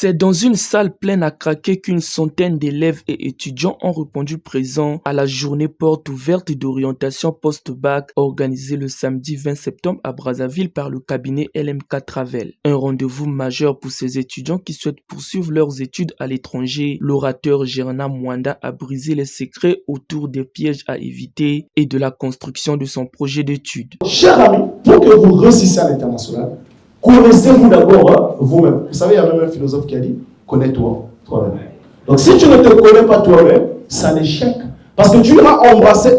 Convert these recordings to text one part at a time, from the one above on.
C'est dans une salle pleine à craquer qu'une centaine d'élèves et étudiants ont répondu présents à la journée porte ouverte d'orientation post-bac organisée le samedi 20 septembre à Brazzaville par le cabinet LMK Travel. Un rendez-vous majeur pour ces étudiants qui souhaitent poursuivre leurs études à l'étranger. L'orateur Gerna Mwanda a brisé les secrets autour des pièges à éviter et de la construction de son projet d'études. Chers amis, pour que vous réussissiez à l'international, connaissez-vous d'abord vous-même. Vous savez, il y a même un philosophe qui a dit, connais-toi toi-même. Donc si tu ne te connais pas toi-même, c'est un échec. Parce que tu iras embrasser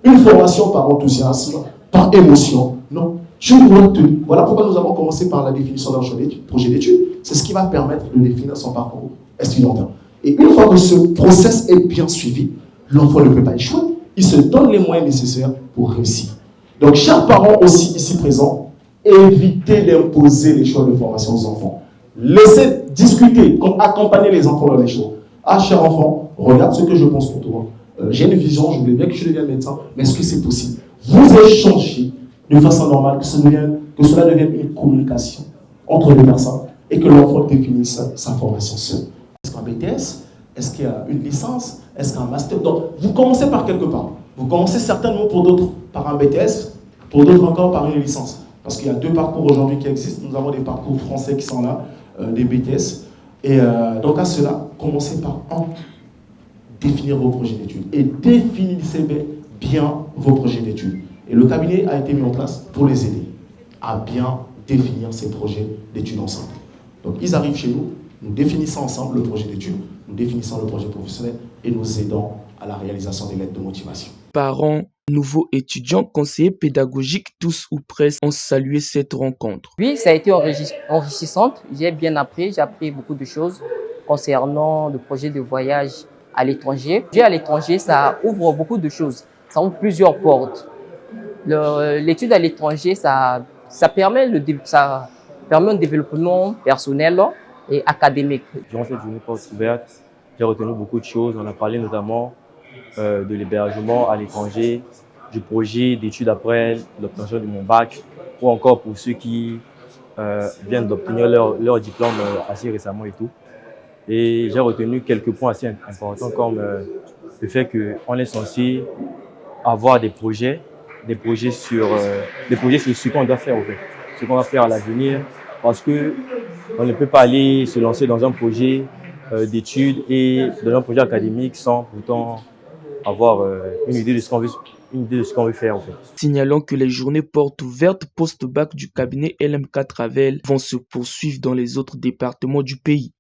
une formation par enthousiasme, par émotion. Non, tu dois te... Voilà pourquoi nous avons commencé par la définition d'un projet d'études. C'est ce qui va permettre de définir son parcours estudiantin. Et une fois que ce process est bien suivi, l'enfant ne peut pas échouer. Il se donne les moyens nécessaires pour réussir. Donc, chers parents aussi ici présents, évitez d'imposer les choix de formation aux enfants. Laissez discuter, accompagner les enfants dans les choix. Ah, cher enfant, regarde ce que je pense pour toi. J'ai une vision, je voulais bien que tu deviennes médecin, mais est-ce que c'est possible? Vous échangez de façon normale, que cela devienne une communication entre les personnes et que l'enfant définisse sa formation seul. Est-ce qu'un BTS? Est-ce qu'il y a une licence? Est-ce qu'un master? Donc, vous commencez par quelque part. Vous commencez certainement pour d'autres par un BTS, pour d'autres encore par une licence. Parce qu'il y a deux parcours aujourd'hui qui existent. Nous avons des parcours français qui sont là, des BTS. Et donc à cela, commencez par définir vos projets d'études. Et définissez bien vos projets d'études. Et le cabinet a été mis en place pour les aider à bien définir ces projets d'études ensemble. Donc ils arrivent chez nous, nous définissons ensemble le projet d'études, nous définissons le projet professionnel et nous aidons à la réalisation des lettres de motivation. Parents, nouveaux étudiants, conseillers pédagogiques, tous ou presque ont salué cette rencontre. Oui, ça a été enrichissante. J'ai bien appris, j'ai appris beaucoup de choses concernant le projet de voyage à l'étranger. À l'étranger, ça ouvre beaucoup de choses, ça ouvre plusieurs portes. L'étude à l'étranger, ça permet un développement personnel et académique. Durant cette journée porte ouverte, j'ai retenu beaucoup de choses. On a parlé notamment de l'hébergement à l'étranger, du projet d'études après l'obtention de mon bac, ou encore pour ceux qui viennent d'obtenir leur diplôme assez récemment et tout. Et j'ai retenu quelques points assez importants comme le fait qu'on est censé avoir des projets sur ce qu'on doit faire au fait, ce qu'on va faire à l'avenir, parce que on ne peut pas aller se lancer dans un projet d'études et dans un projet académique sans pourtant avoir une idée de ce qu'on veut faire en fait. Signalons que les journées portes ouvertes post-bac du cabinet LMK Travel vont se poursuivre dans les autres départements du pays.